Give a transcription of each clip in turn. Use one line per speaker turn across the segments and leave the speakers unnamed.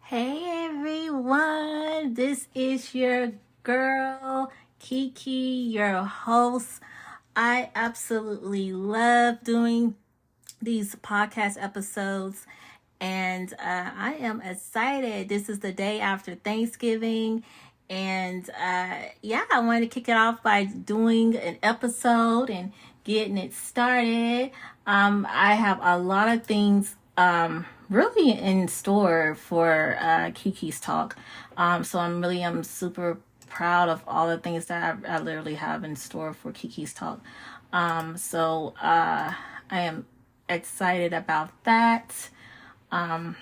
Hey everyone, this is your girl Keke, your host. I absolutely love doing these podcast episodes, and I am excited. This is the day after Thanksgiving, and yeah, I wanted to kick it off by doing an episode and getting it started. I have a lot of things really in store for Kiki's Talk. So I'm super proud of all the things that I literally have in store for Kiki's Talk. I am excited about that. And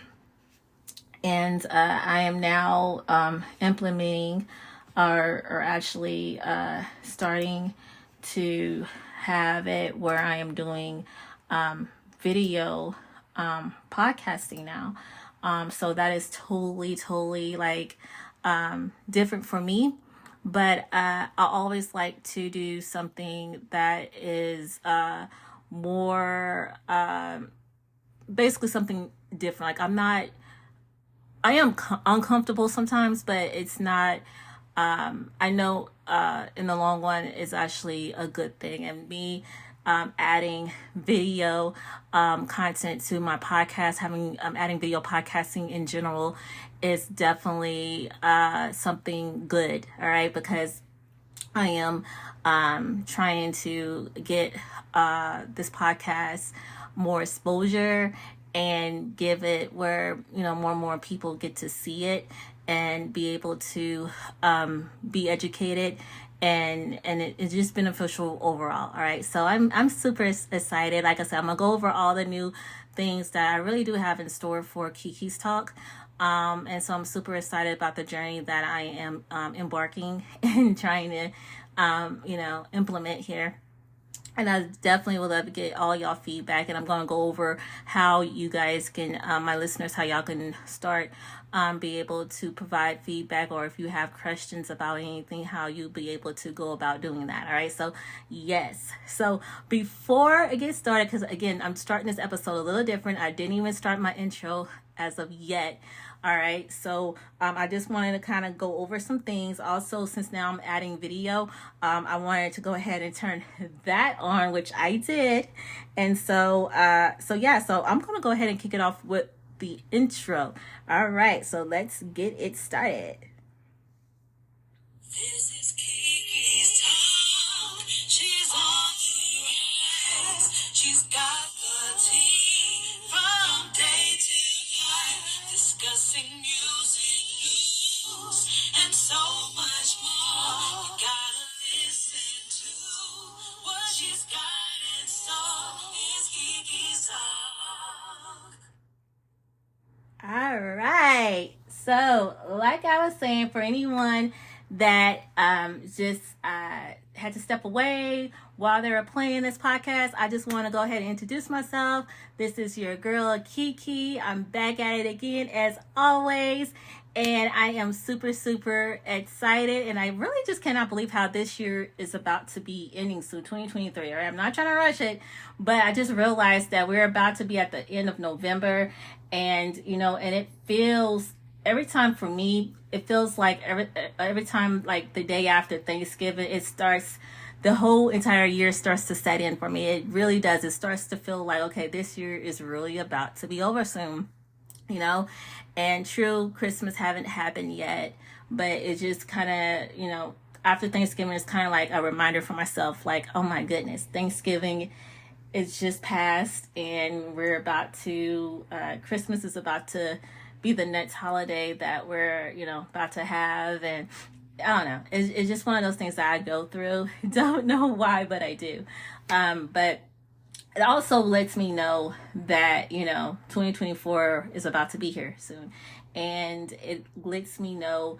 I am now implementing or actually starting to have it where I am doing video podcasting now. So that is totally like different for me. But I always like to do something that is more basically something different. Like I am uncomfortable sometimes, but it's not. I know in the long run is actually a good thing, and me adding video content to my podcast, adding video podcasting in general is definitely something good. All right, because I am trying to get this podcast more exposure and give it where more and more people get to see it and be able to be educated, and it's just beneficial overall. All right, so I'm super excited. Like I said, I'm gonna go over all the new things that I really do have in store for Kiki's Talk. And so I'm super excited about the journey that I am embarking and trying to implement here. And I definitely would love to get all y'all feedback. And I'm going to go over how you guys can, my listeners, how y'all can start be able to provide feedback, or if you have questions about anything, how you'll be able to go about doing that. All right. So, yes. So before I get started, because again, I'm starting this episode a little different. I didn't even start my intro as of yet. All right, so I just wanted to kind of go over some things. Also, since now I'm adding video, I wanted to go ahead and turn that on, which I did. And so I'm going to go ahead and kick it off with the intro. All right, so let's get it started. This is Kiki's Talk. She's on the rise. She's got the tea from day to night, discussing music, news, and so much more. You gotta listen to what she's got in store. It's Kiki's Talk. All right. So, like I was saying, for anyone that just had to step away while they were playing this podcast, I just want to go ahead and introduce myself. This is your girl Keke. I'm back at it again as always, and I am super excited, and I really just cannot believe how this year is about to be ending soon, 2023. All right, I'm not trying to rush it, but I just realized that we're about to be at the end of November, and and it feels, every time for me, it feels like every time, like the day after Thanksgiving, the whole entire year starts to set in for me. It really does. It starts to feel like, okay, this year is really about to be over soon, and true, Christmas haven't happened yet, but it just kind of, after Thanksgiving, it's kind of like a reminder for myself, like, oh my goodness, Thanksgiving is just past, and we're about to, Christmas is about to be the next holiday that we're about to have. And I don't know, it's just one of those things that I go through. Don't know why, but I do. But it also lets me know that 2024 is about to be here soon, and it lets me know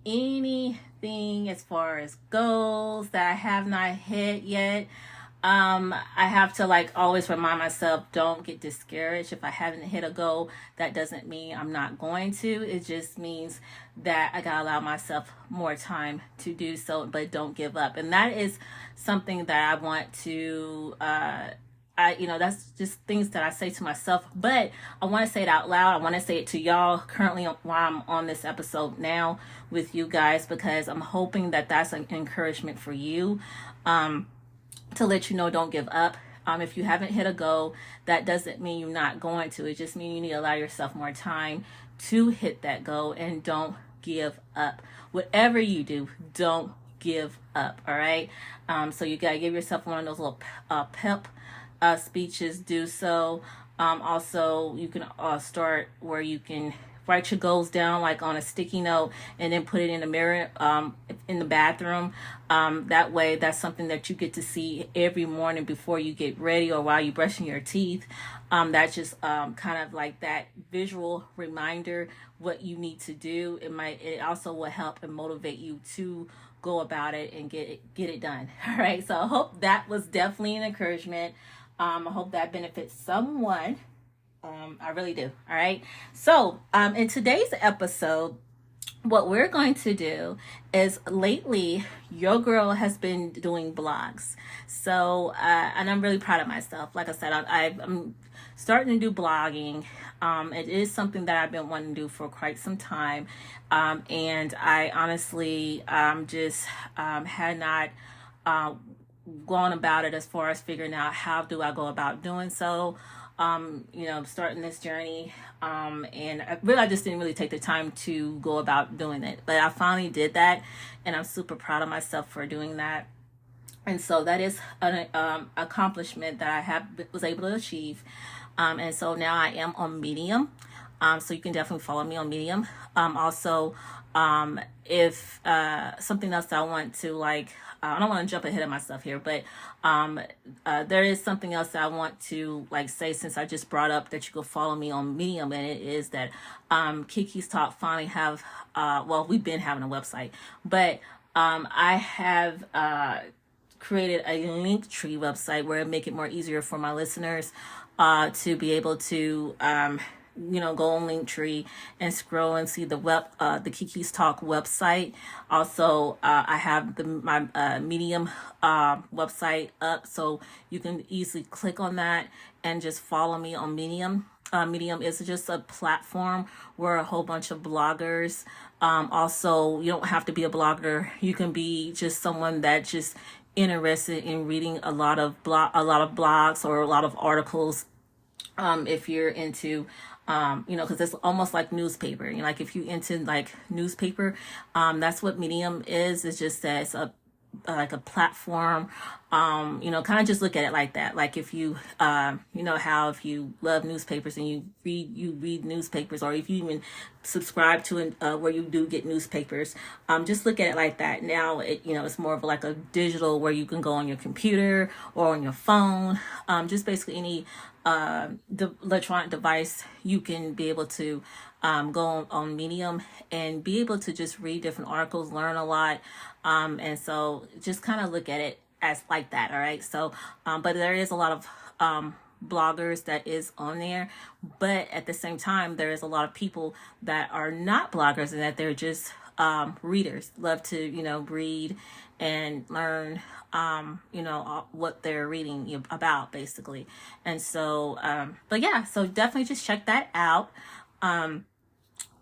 anything as far as goals that I have not hit yet. I have to always remind myself, don't get discouraged. If I haven't hit a goal, that doesn't mean I'm not going to. It just means that I gotta allow myself more time to do so, but don't give up. And that is something that I want to, I that's just things that I say to myself, but I want to say it out loud. I want to say it to y'all currently while I'm on this episode now with you guys, because I'm hoping that that's an encouragement for you, to let you know, don't give up. If you haven't hit a goal, that doesn't mean you're not going to. It just means you need to allow yourself more time to hit that goal, and don't give up. Whatever you do, don't give up. All right. So you gotta give yourself one of those little pep speeches. Do so. Also, you can start where you can write your goals down like on a sticky note, and then put it in the mirror in the bathroom. That way, that's something that you get to see every morning before you get ready or while you're brushing your teeth. That's just kind of like that visual reminder what you need to do. It also will help and motivate you to go about it and get it done. All right. So I hope that was definitely an encouragement. I hope that benefits someone. I really do. All right. So in today's episode, what we're going to do is, lately your girl has been doing blogs. So and I'm really proud of myself. Like I said, I'm starting to do blogging. It is something that I've been wanting to do for quite some time. And I honestly just had not gone about it as far as figuring out how do I go about doing so. Starting this journey. And I just didn't really take the time to go about doing it. But I finally did that, and I'm super proud of myself for doing that. And so that is an accomplishment that I was able to achieve. And so now I am on Medium. So you can definitely follow me on Medium. Also, if something else that I want to I don't want to jump ahead of myself here, but there is something else that I want to say, since I just brought up that you can follow me on Medium, and it is that Keke's Talk finally have we've been having a website, but I have created a Linktree website where it make it more easier for my listeners to be able to go on Linktree and scroll and see the Keke's Talk website. Also, I have my Medium website up, so you can easily click on that and just follow me on Medium. Medium is just a platform where a whole bunch of bloggers. Also, you don't have to be a blogger. You can be just someone that just interested in reading a lot of blogs or a lot of articles. If you're into because it's almost like newspaper. Like if you into newspaper, that's what Medium is. It's just that it's like a platform. Kind of just look at it like that. Like if you, how if you love newspapers and you read newspapers, or if you even subscribe to where you do get newspapers, just look at it like that. Now it's more of like a digital where you can go on your computer or on your phone, just basically any the electronic device. You can be able to go on Medium and be able to just read different articles, learn a lot, and so just kind of look at it as like that. All right. So but there is a lot of bloggers that is on there, but at the same time there is a lot of people that are not bloggers, and that they're just readers, love to read and learn what they're reading about, basically. And so but yeah, so definitely just check that out.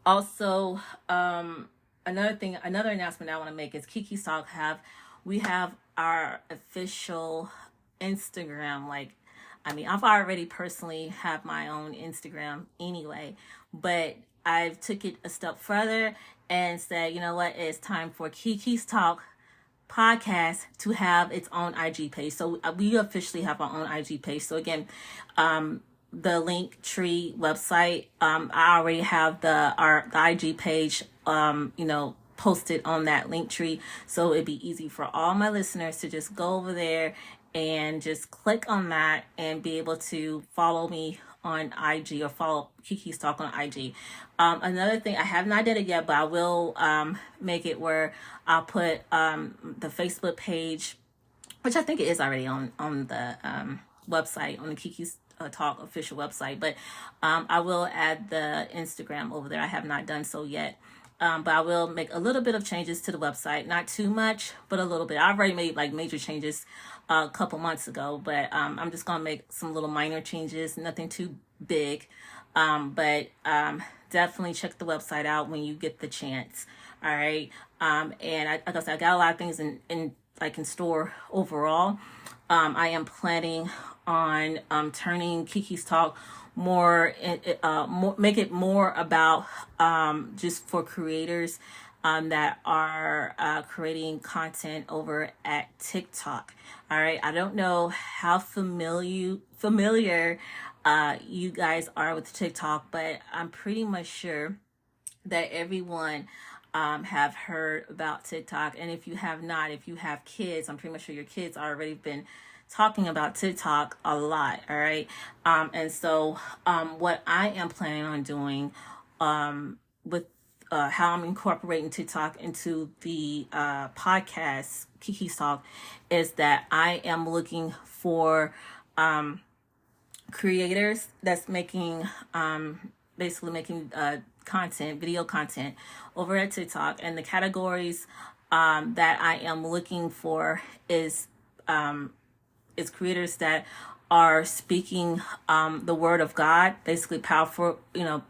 Also, another announcement I want to make is Keke's Talk we have our official Instagram. I've already personally have my own Instagram anyway, but I've took it a step further and said, you know what, it's time for Keke's Talk podcast to have its own IG page. So we officially have our own IG page. So again, the Linktree website, I already have the IG page, posted on that Linktree. So it'd be easy for all my listeners to just go over there and just click on that and be able to follow me on IG, or follow Keke's Talk on IG. Another thing, I have not done it yet, but I will make it where I'll put the Facebook page, which I think it is already on the website, on the Keke's Talk official website, but I will add the Instagram over there. I have not done so yet. But I will make a little bit of changes to the website, not too much, but a little bit. I've already made major changes a couple months ago, but I'm just gonna make some little minor changes, nothing too big. But definitely check the website out when you get the chance. All right. And like I said, I got a lot of things in store overall. I am planning on turning Keke's Talk more, make it more about just for creators that are creating content over at TikTok. All right, I don't know how familiar you guys are with TikTok, but I'm pretty much sure that everyone have heard about TikTok. And if you have not, if you have kids, I'm pretty much sure your kids already been talking about TikTok a lot. All right. And so what I am planning on doing with how I'm incorporating TikTok into the podcast, Keke's Talk, is that I am looking for creators that's making basically making content, video content over at TikTok. And the categories that I am looking for is creators that are speaking the word of God, basically powerful,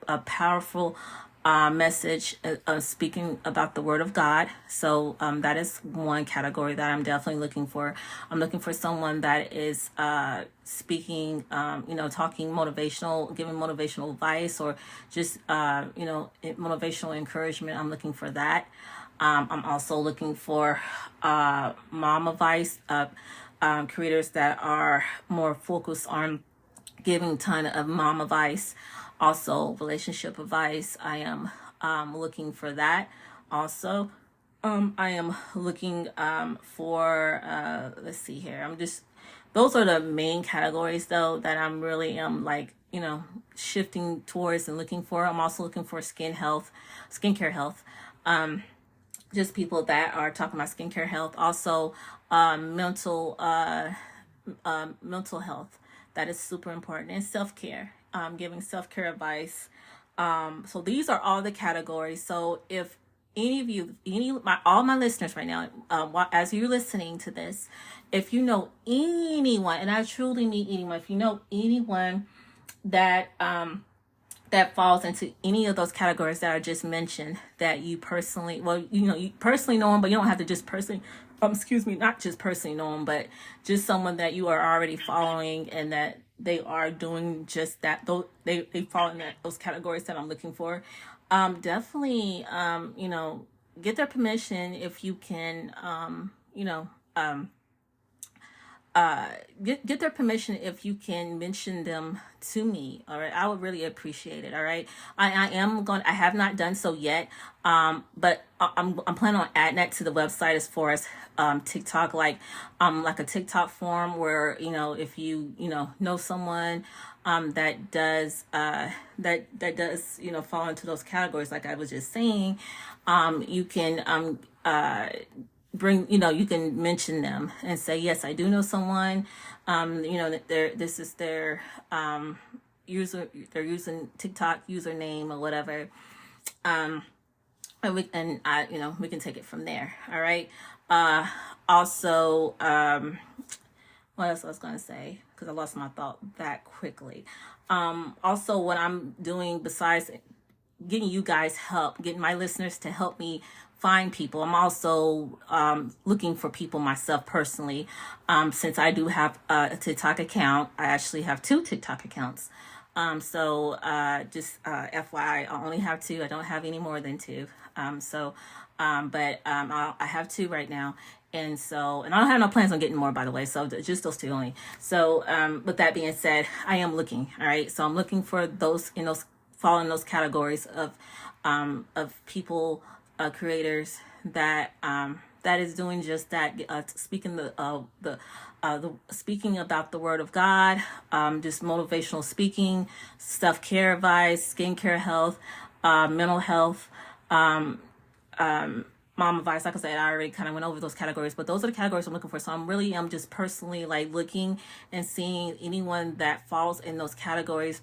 a powerful message speaking about the word of God. So that is one category that I'm definitely looking for. I'm looking for someone that is speaking, talking motivational, giving motivational advice, or just, motivational encouragement. I'm looking for that. I'm also looking for mom advice, creators that are more focused on giving ton of mom advice, also relationship advice. I am looking for that. Also, I am looking for let's see here. Those are the main categories though that I'm really shifting towards and looking for. I'm also looking for skincare health. Just people that are talking about skincare health. Also, mental health. That is super important. And self-care. Giving self-care advice. So these are all the categories. So if any of you, all my listeners right now, as you're listening to this, if you know anyone, and I truly mean anyone, if you know anyone that that falls into any of those categories that I just mentioned, that you personally, you personally know them, but you don't have to just personally, not just personally know them, but just someone that you are already following and that they are doing just that. Though they fall in those categories that I'm looking for. Definitely, get their permission if you can, get their permission if you can mention them to me. All right, I would really appreciate it. All right, I have not done so yet, but I'm planning on adding that to the website as far as TikTok, like a TikTok form where if you know someone that does fall into those categories, like I was just saying, you can you can mention them and say, yes, I do know someone, that this is their they're using TikTok username or whatever, and we can take it from there. All right. Also, what else I was going to say, because I lost my thought that quickly. Also, what I'm doing besides getting you guys help, getting my listeners to help me find people, I'm also looking for people myself personally. Since I do have a TikTok account, I actually have 2 TikTok accounts. So just FYI, I only have 2. I don't have any more than 2. But I have 2 right now. And I don't have no plans on getting more, by the way. So just those 2 only. So with that being said, I am looking. All right. So I'm looking for those fall in those categories of people, creators that is doing just that, speaking speaking about the word of God, just motivational speaking, self-care advice, skincare health, mental health, mom advice. Like I said, I already kind of went over those categories, but those are the categories I'm looking for. So I'm just personally looking and seeing anyone that falls in those categories,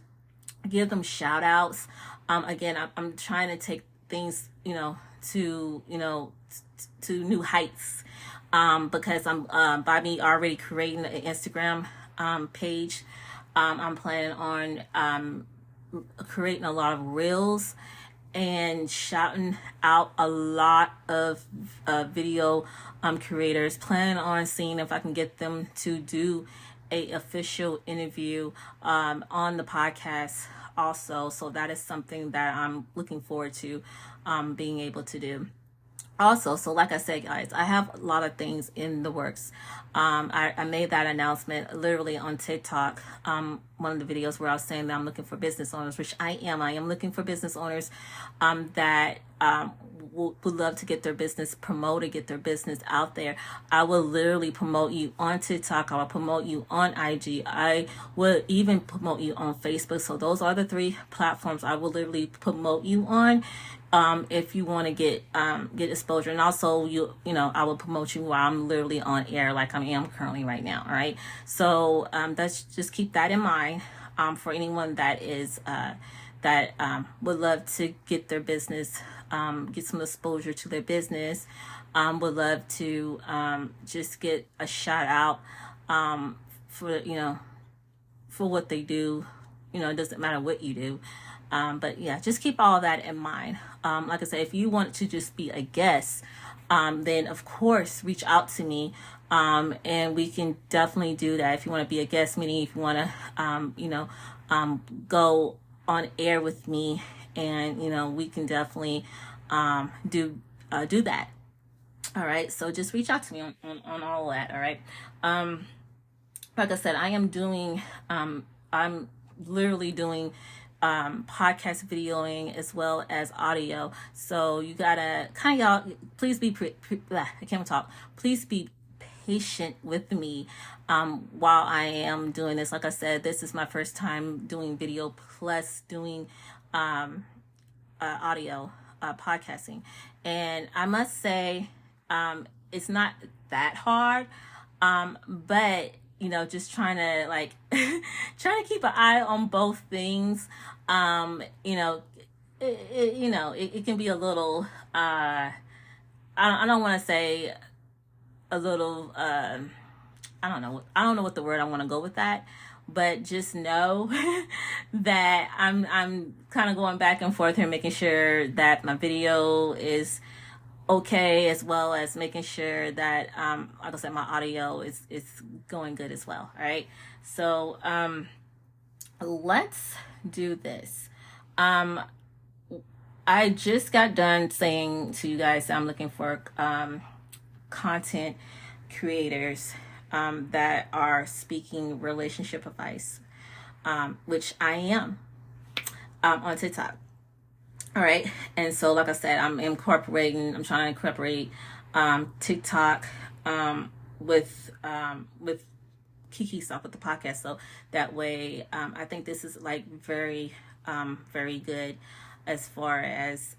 give them shout outs. Again, I'm trying to take things, to new heights. because I'm by me already creating an Instagram page. I'm planning on creating a lot of reels and shouting out a lot of video creators. Planning on seeing if I can get them to do a official interview on the podcast also. So that is something that I'm looking forward to being able to do. Also, so like I said, guys, I have a lot of things in the works. I made that announcement literally on TikTok, one of the videos where I was saying that I'm looking for business owners, which I am. I am looking for business owners that would love to get their business promoted, get their business out there. I will literally promote you on TikTok. I will promote you on IG. I will even promote you on Facebook. So those are the 3 platforms I will literally promote you on. If you want to get exposure, and also I will promote you while I'm literally on air, like I am currently right now. All right, so that's just keep that in mind for anyone that is would love to get their business, get some exposure to their business, would love to just get a shout out for for what they do. It doesn't matter what you do. But yeah, just keep all that in mind. Like I said, if you want to just be a guest, then of course reach out to me, and we can definitely do that. If you want to be a guest, meaning if you want to, go on air with me, and we can definitely do that. All right, so just reach out to me on all that. All right. Like I said, I'm literally doing podcast videoing as well as audio. So you gotta y'all please be I can't talk. Please be patient with me while I am doing this. Like I said, this is my first time doing video plus doing audio podcasting, and I must say it's not that hard, but just trying to trying to keep an eye on both things. It can be a little I don't want to say a little I don't know what the word I want to go with that, but just know that I'm kind of going back and forth here, making sure that my video is okay, as well as making sure that like I said, my audio is going good as well. All right, so let's do this. I just got done saying to you guys that I'm looking for content creators that are speaking relationship advice, which I am on TikTok. All right, and so like I said, I'm trying to incorporate TikTok with Keke stuff with the podcast, so that way I think this is very very good, as far as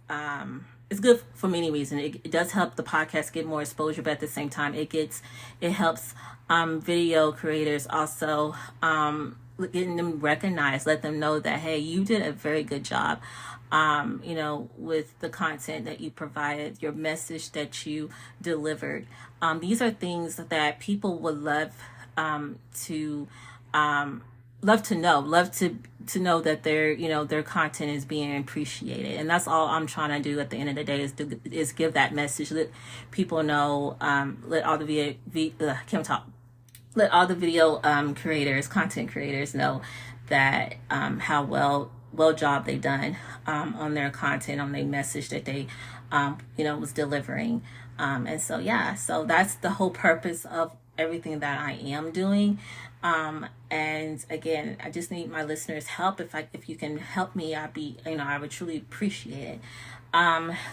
it's good for many reasons. It does help the podcast get more exposure, but at the same time it helps video creators also getting them recognized, let them know that, hey, you did a very good job with the content that you provided, your message that you delivered. These are things that people would love to know that their content is being appreciated. And that's all I'm trying to do at the end of the day, is give that message, let people know, let all the video creators, content creators know that how well job they done on their content, on their message that they was delivering. And so so that's the whole purpose of everything that I am doing. And again, I just need my listeners' help. If you can help me, I would truly appreciate it.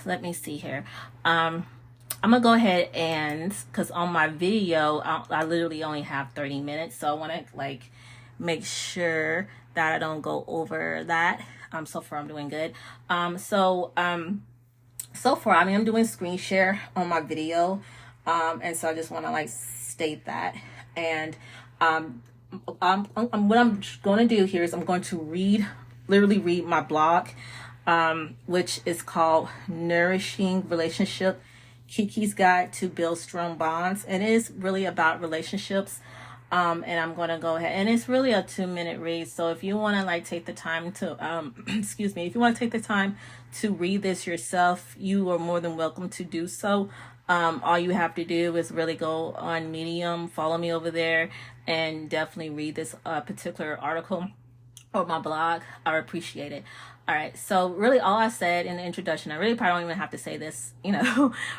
Let me see here. I'm gonna go ahead and, because on my video I literally only have 30 minutes, so I want to make sure that I don't go over that. So far I'm doing good. So far I'm doing screen share on my video, and so I just want to state that. And what I'm going to do here is I'm going to literally read my blog, which is called Nourishing Relationship Keke's Guide to Build Strong Bonds. And it is really about relationships. And I'm going to go ahead, and it's really a 2-minute read. So if you want to like take the time to, excuse me, if you want to take the time to read this yourself, you are more than welcome to do so. All you have to do is really go on Medium, follow me over there, and definitely read this particular article or my blog. I appreciate it. All right, so really all I said in the introduction, I really probably don't even have to say this,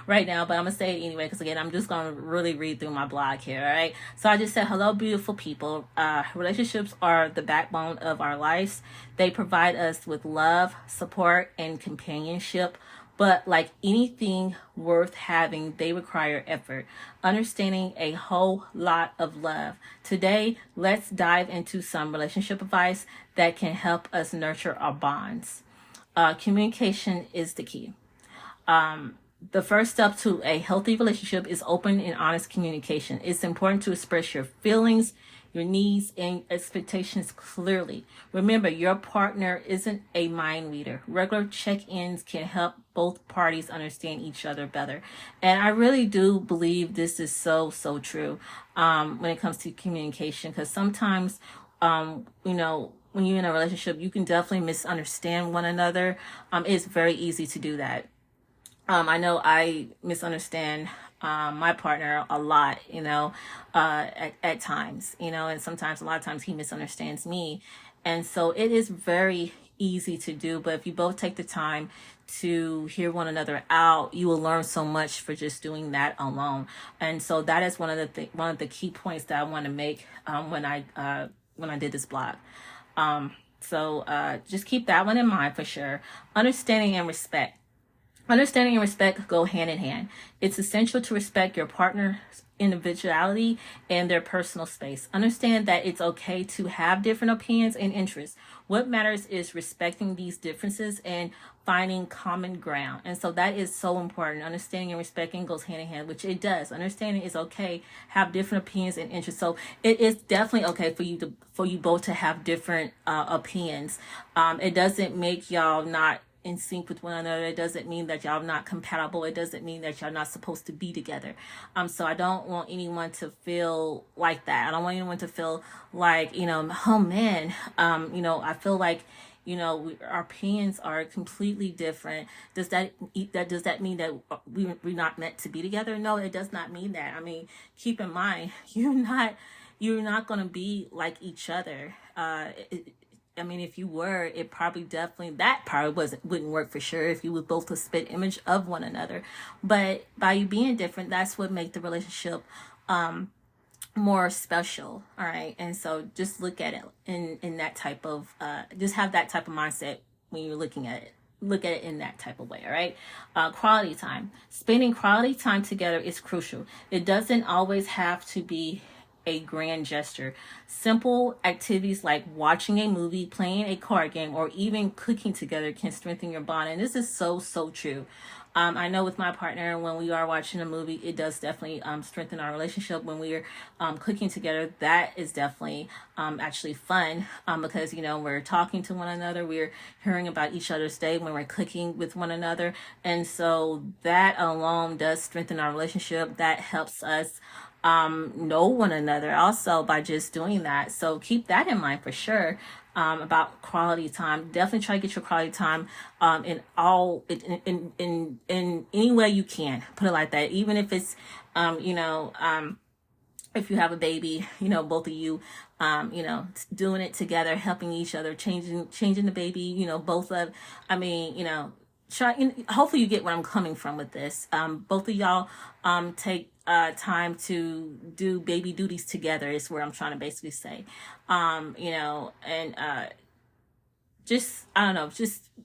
right now, but I'm gonna say it anyway, because again, I'm just gonna really read through my blog here. All right, so I just said, hello, beautiful people. Relationships are the backbone of our lives. They provide us with love, support, and companionship. But like anything worth having, they require effort, understanding, a whole lot of love. Today, let's dive into some relationship advice that can help us nurture our bonds. Communication is the key. The first step to a healthy relationship is open and honest communication. It's important to express your feelings, your needs, and expectations clearly. Remember, your partner isn't a mind reader. Regular check-ins can help both parties understand each other better. And I really do believe this is so true when it comes to communication, because sometimes, when you're in a relationship, you can definitely misunderstand one another. It's very easy to do that. I know I misunderstand my partner a lot, at times, and sometimes, a lot of times he misunderstands me. And so it is very easy to do, but if you both take the time to hear one another out, you will learn so much for just doing that alone. And so that is one of the key points that I want to make when I did this blog. So just keep that one in mind for sure. Understanding and respect. Understanding and respect go hand in hand. It's essential to respect your partner's individuality and their personal space. Understand that it's okay to have different opinions and interests. What matters is respecting these differences and finding common ground. And so that is so important. Understanding and respecting goes hand in hand, which it does. Understanding is okay, have different opinions and interests. So it is definitely okay for you both to have different opinions. It doesn't make y'all not in sync with one another. It doesn't mean that y'all not compatible. It doesn't mean that y'all not supposed to be together. So I don't want anyone to feel like that. I don't want anyone to feel like, oh man, I feel like, our opinions are completely different. Does that mean that we're not meant to be together? No, it does not mean that. I mean, keep in mind, you're not going to be like each other. If you were, that probably wouldn't work for sure if you were both a spit image of one another. But by you being different, that's what makes the relationship more special. All right. And so just look at it in that type of, just have that type of mindset when you're looking at it. Look at it in that type of way. All right. Quality time. Spending quality time together is crucial. It doesn't always have to be a grand gesture. Simple activities like watching a movie, playing a card game, or even cooking together can strengthen your bond. And this is so true. I know with my partner, when we are watching a movie, it does definitely strengthen our relationship. When we are cooking together, that is definitely actually fun because, we're talking to one another. We're hearing about each other's day when we're cooking with one another. And so that alone does strengthen our relationship. That helps us know one another also by just doing that. So keep that in mind for sure. About quality time. Definitely try to get your quality time in any way you can. Put it like that. Even if it's if you have a baby, both of you doing it together, helping each other, changing the baby, both of hopefully you get where I'm coming from with this. Both of y'all take time to do baby duties together is where I'm trying to basically say. Just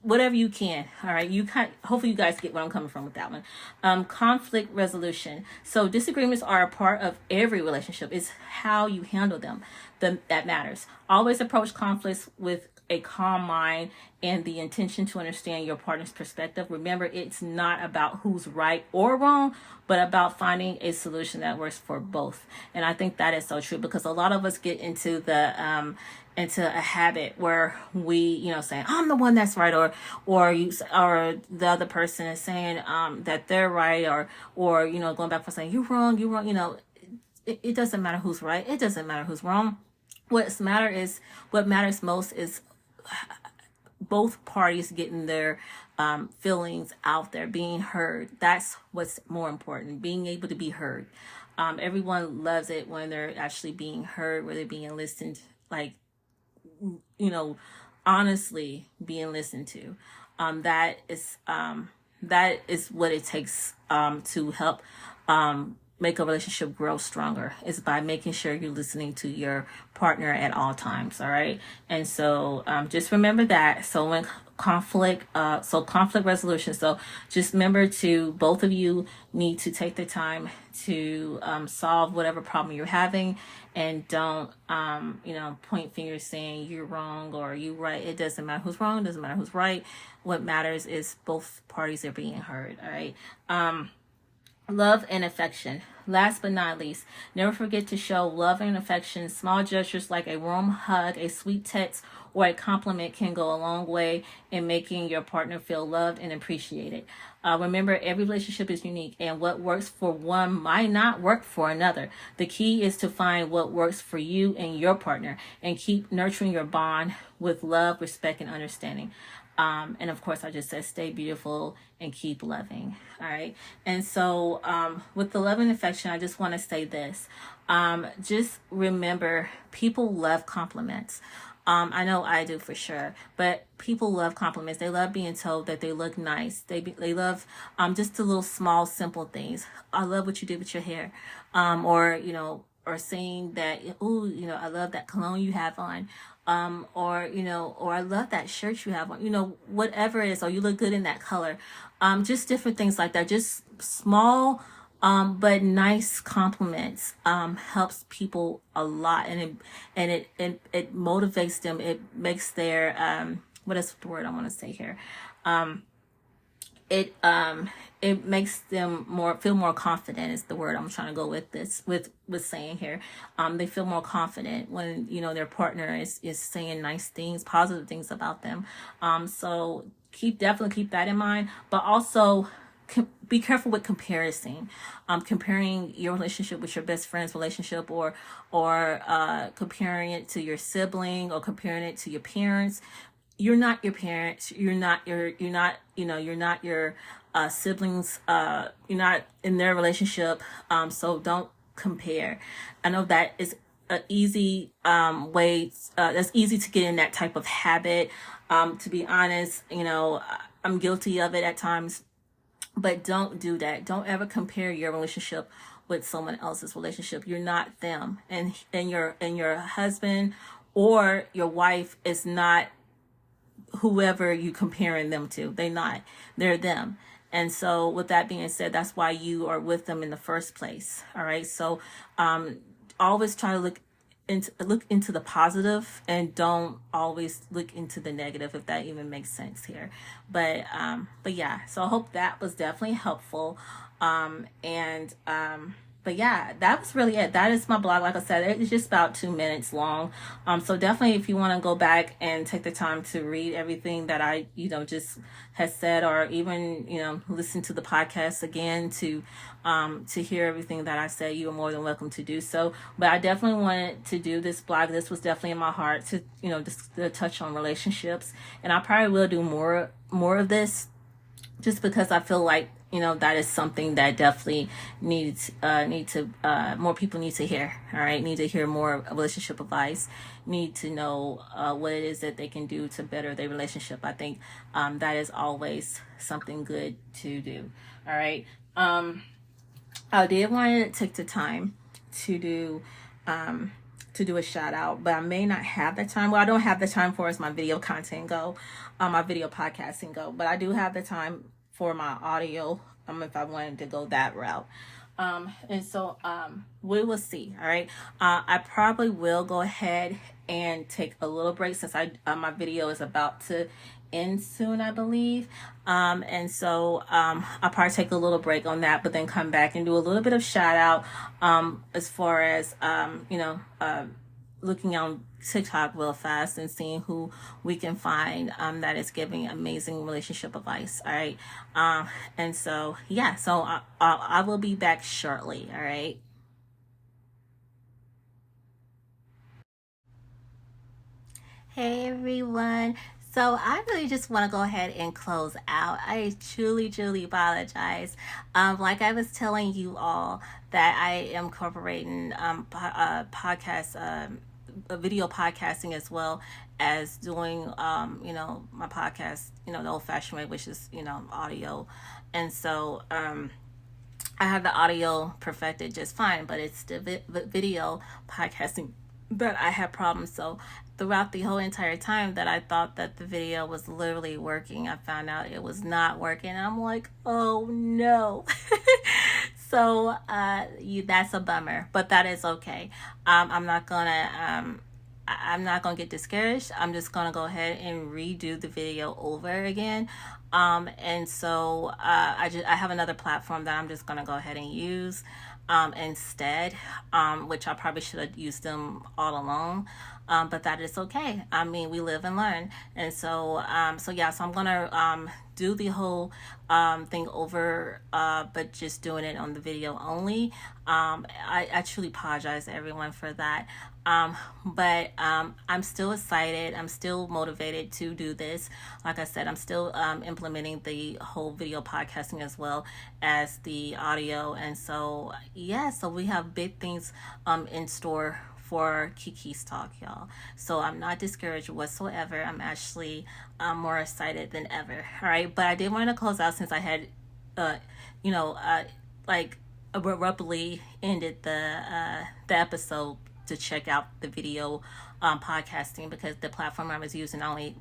whatever you can. All right. Hopefully you guys get where I'm coming from with that one. Conflict resolution. So disagreements are a part of every relationship. It's how you handle them that matters. Always approach conflicts with a calm mind and the intention to understand your partner's perspective. Remember, it's not about who's right or wrong, but about finding a solution that works for both. And I think that is so true, because a lot of us get into into a habit where we, saying I'm the one that's right, or the other person is saying that they're right, or going back for saying you're wrong. It doesn't matter who's right. It doesn't matter who's wrong. What matters most is both parties getting their feelings out there, being heard. That's what's more important, being able to be heard. Everyone loves it when they're actually being heard, where they're being listened, like, honestly being listened to. That is what it takes to help make a relationship grow stronger, is by making sure you're listening to your partner at all times. All right. And so just remember that. So when conflict resolution. So just remember both of you need to take the time to solve whatever problem you're having, and don't, point fingers saying you're wrong or you right. It doesn't matter who's wrong. It doesn't matter who's right. What matters is both parties are being heard. All right. Love and affection. Last but not least, never forget to show love and affection. Small gestures like a warm hug, a sweet text, or a compliment can go a long way in making your partner feel loved and appreciated. Remember, every relationship is unique, and what works for one might not work for another. The key is to find what works for you and your partner, and keep nurturing your bond with love, respect, and understanding. And of course, I just said stay beautiful and keep loving. All right. And so with the love and affection, I just want to say this. Just remember, people love compliments. I know I do for sure, but people love compliments. They love being told that they look nice. They love just the little small, simple things. I love what you did with your hair. Or saying that, oh, I love that cologne you have on. Or I love that shirt you have on, whatever it is, or you look good in that color. Just different things like that. Just small, but nice compliments, helps people a lot. And it motivates them. It makes their, what is the word I want to say here? It makes them feel more confident, is the word I'm trying to go with this, with saying here. They feel more confident when, their partner is saying nice things, positive things about them. So definitely keep that in mind, but also be careful with comparison. Comparing your relationship with your best friend's relationship, or comparing it to your sibling, or comparing it to your parents. You're not your parents. You're not your siblings. You're not in their relationship. So don't compare. I know that is an easy way. That's easy to get in that type of habit. To be honest, I'm guilty of it at times. But don't do that. Don't ever compare your relationship with someone else's relationship. You're not them, and your husband or your wife is not whoever you comparing them to. They're them. And so with that being said, that's why you are with them in the first place. All right. So always try to look into the positive, and don't always look into the negative, if that even makes sense here. But yeah, so I hope that was definitely helpful. But yeah, that was really it. That is my blog. Like I said, it's just about 2 minutes long. So definitely, if you want to go back and take the time to read everything that I, just has said, or even, listen to the podcast again to hear everything that I said, you are more than welcome to do so. But I definitely wanted to do this blog. This was definitely in my heart to, just to touch on relationships. And I probably will do more of this, just because I feel like, that is something that definitely more people need to hear. All right. Need to hear more relationship advice, need to know what it is that they can do to better their relationship. I think that is always something good to do. All right. I did want to take the time to do a shout out, but I may not have the time. Well, I don't have the time for as my video content go, my video podcasting go, but I do have the time for my audio, if I wanted to go that route. And so we will see. All right. I probably will go ahead and take a little break since my video is about to end soon, I believe. And so I'll probably take a little break on that, but then come back and do a little bit of shout out as far as looking on TikTok real fast and seeing who we can find that is giving amazing relationship advice. All right. And so yeah, so I will be back shortly. All right. Hey everyone. So I really just want to go ahead and close out. I truly apologize. Like I was telling you all that I am incorporating podcast, video podcasting as well as doing, my podcast, the old-fashioned way, which is, audio. And so I have the audio perfected just fine, but it's the video podcasting that I have problems. So throughout the whole entire time that I thought that the video was literally working, I found out it was not working. I'm like, oh no. So that's a bummer, but that is okay. I'm not gonna get discouraged. I'm just gonna go ahead and redo the video over again. And so I have another platform that I'm just gonna go ahead and use instead, which I probably should have used them all along. But that is okay. I mean, we live and learn. And so, so I'm gonna do the whole thing over, but just doing it on the video only. I truly apologize to everyone for that. But I'm still excited. I'm still motivated to do this. Like I said, I'm still implementing the whole video podcasting as well as the audio. And so, so we have big things in store for Keke's Talk, y'all. So I'm not discouraged whatsoever. I'm actually more excited than ever. All right, but I did want to close out since I had, like abruptly ended the episode to check out the video podcasting because the platform I was using it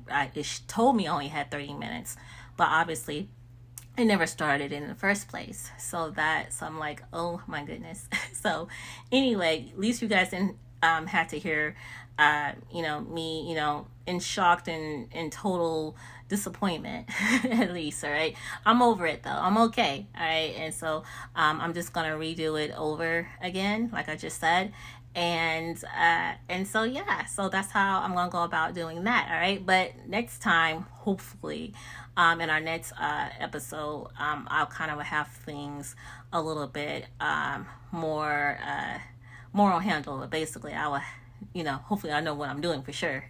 told me only had 30 minutes, but obviously it never started in the first place. So I'm like, oh my goodness. So anyway, at least you guys didn't had to hear me in shocked and in total disappointment. At least, all right, I'm over it though. I'm okay. All right. And so I'm just gonna redo it over again, like I just said. And so so that's how I'm gonna go about doing that. All right, but next time, hopefully in our next episode, I'll kind of have things a little bit more on handle. But basically I will, hopefully I know what I'm doing for sure.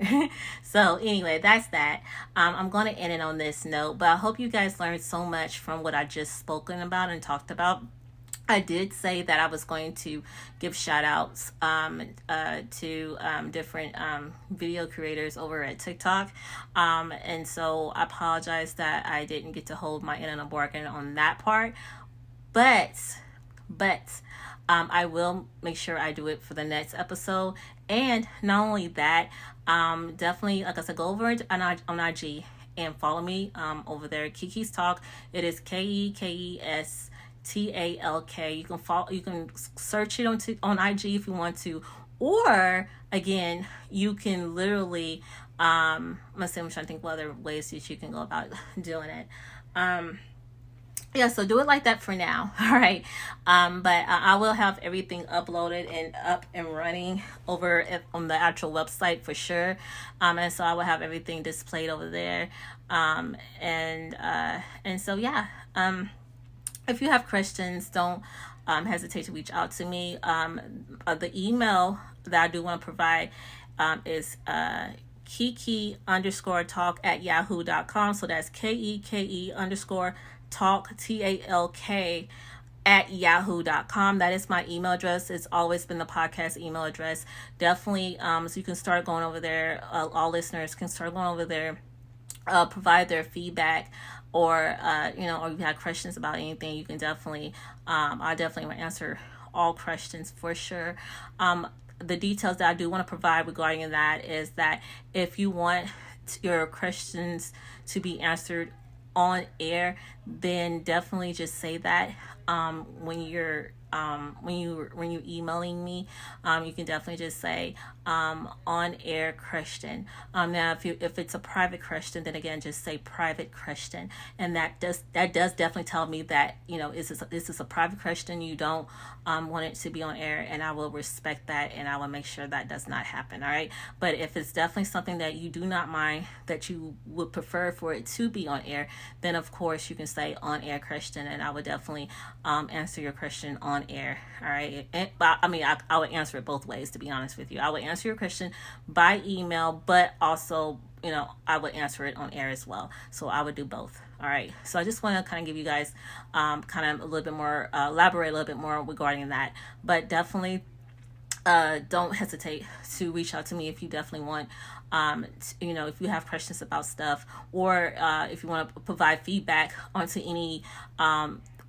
So anyway, that's that. I'm going to end it on this note, but I hope you guys learned so much from what I just spoken about and talked about. I did say that I was going to give shout outs to different video creators over at TikTok. And so I apologize that I didn't get to hold my end of the bargain on that part. But I will make sure I do it for the next episode. And not only that, definitely, like I said, go over on IG and follow me over there. Keke's Talk. It is KEKES TALK. You can follow. You can search it on IG if you want to, or again, you can literally. I'm trying to think of other ways that you can go about doing it. So do it like that for now. All right. But I will have everything uploaded and up and running over on the actual website for sure. And so I will have everything displayed over there. And so, if you have questions, don't hesitate to reach out to me. The email that I do want to provide is Keke_talk@yahoo.com. So that's KEKE_talk TALK @yahoo.com. That is my email address. It's always been the podcast email address. Definitely, so you can start going over there. All listeners can start going over there, provide their feedback, or or if you have questions about anything, you can definitely, I definitely will answer all questions for sure. The details that I do want to provide regarding that is that if you want your questions to be answered on air, then definitely just say that. when you emailing me, you can definitely just say on air question. Now if it's a private question, then again just say private question, and that does definitely tell me that this is a private question. You don't want it to be on air, and I will respect that, and I will make sure that does not happen. All right. But if it's definitely something that you do not mind, that you would prefer for it to be on air, then of course you can say on air question, and I would definitely answer your question on air. All right. I would answer it both ways, to be honest with you. I would answer your question by email, but also, I would answer it on air as well. So I would do both. All right. So I just want to kind of give you guys kind of a little bit more, elaborate a little bit more regarding that. But definitely don't hesitate to reach out to me if you definitely want, if you have questions about stuff, or if you want to provide feedback onto any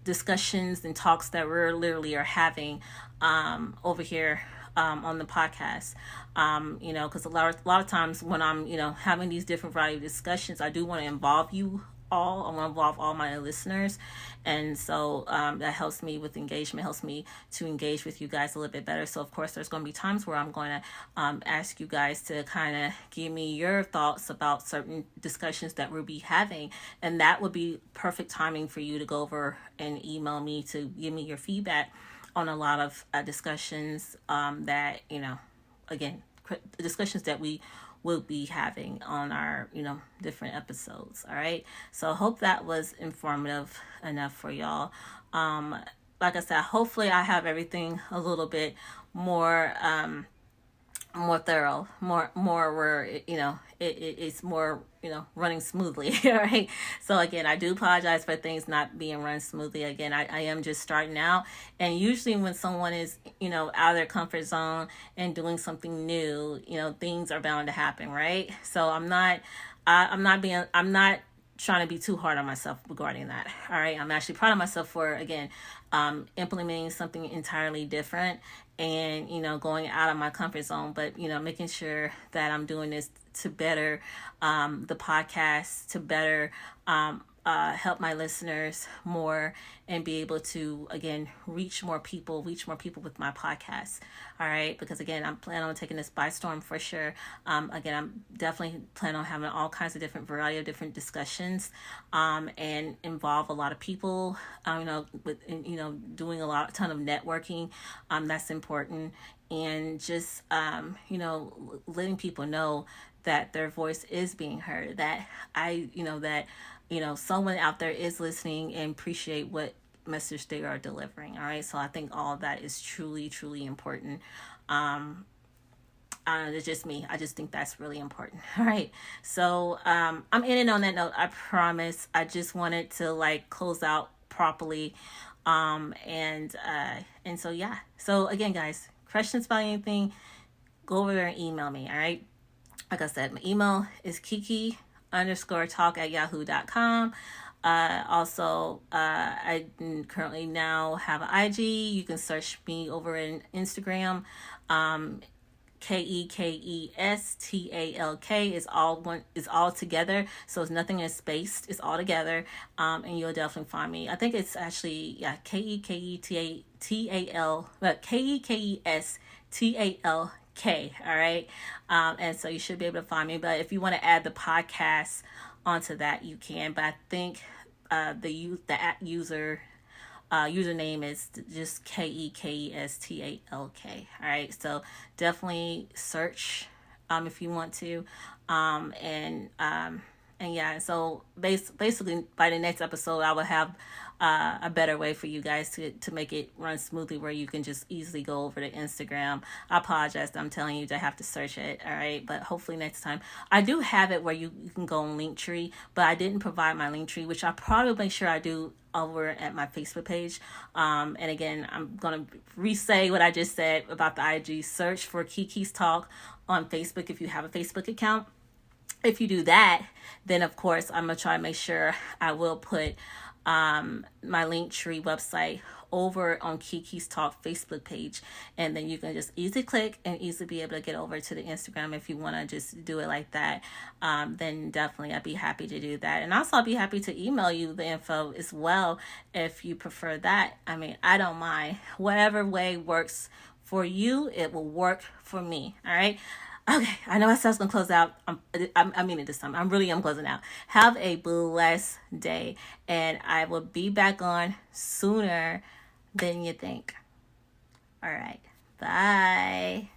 discussions and talks that we're literally are having over here on the podcast. Because a lot of times when I'm, having these different variety of discussions, I do want to involve you all. I want to involve all my listeners, and so that helps me with engagement, helps me to engage with you guys a little bit better. So of course there's going to be times where I'm going to ask you guys to kind of give me your thoughts about certain discussions that we'll be having, and that would be perfect timing for you to go over and email me to give me your feedback on a lot of discussions that again, discussions that we will be having on our, different episodes. All right. So I hope that was informative enough for y'all. Like I said, hopefully I have everything a little bit more thorough, more where it's more running smoothly. All right. So again, I do apologize for things not being run smoothly. Again, I am just starting out, and usually when someone is out of their comfort zone and doing something new, things are bound to happen, right? So I'm not trying to be too hard on myself regarding that. All right. I'm actually proud of myself for, again, implementing something entirely different, and, going out of my comfort zone, but, making sure that I'm doing this to better the podcast, to better help my listeners more, and be able to, again, reach more people with my podcast. All right. Because again, I'm planning on taking this by storm for sure. Again, I'm definitely planning on having all kinds of different variety of different discussions, and involve a lot of people, doing a ton of networking. That's important. And just, letting people know that their voice is being heard, that someone out there is listening and appreciate what message they are delivering. All right. So I think all of that is truly, truly important. It's just me. I just think that's really important. All right. So I'm ending on that note. I promise. I just wanted to close out properly. And so, yeah. So again, guys, questions about anything, go over there and email me. All right. Like I said, my email is kiki_talk@yahoo.com. Also, I currently now have an IG. You can search me over in Instagram. KEKESTALK is all together. So it's nothing is spaced. It's all together. And you'll definitely find me. I think it's actually, KEKESTALK. All right. And so you should be able to find me. But if you want to add the podcast onto that, you can. But I think the username is just KEKESTALK. All right. So definitely search if you want to. And yeah, so basically by the next episode, I will have a better way for you guys to make it run smoothly, where you can just easily go over to Instagram. I apologize, I'm telling you to have to search it. All right. But hopefully next time. I do have it where you can go on Linktree, but I didn't provide my Linktree, which I'll probably make sure I do over at my Facebook page. And again, I'm going to re-say what I just said about the IG. Search for Kiki's Talk on Facebook if you have a Facebook account. if you do that, then of course I'm gonna try to make sure I will put my Linktree website over on Keke's Talk Facebook page, and then you can just easily click and easily be able to get over to the Instagram if you want to just do it like that. Then definitely I'd be happy to do that, and also I'll be happy to email you the info as well if you prefer that. I mean, I don't mind, whatever way works for you, it will work for me. All right. Okay, I know I said I was gonna close out. I mean it this time. I'm closing out. Have a blessed day, and I will be back on sooner than you think. All right, bye.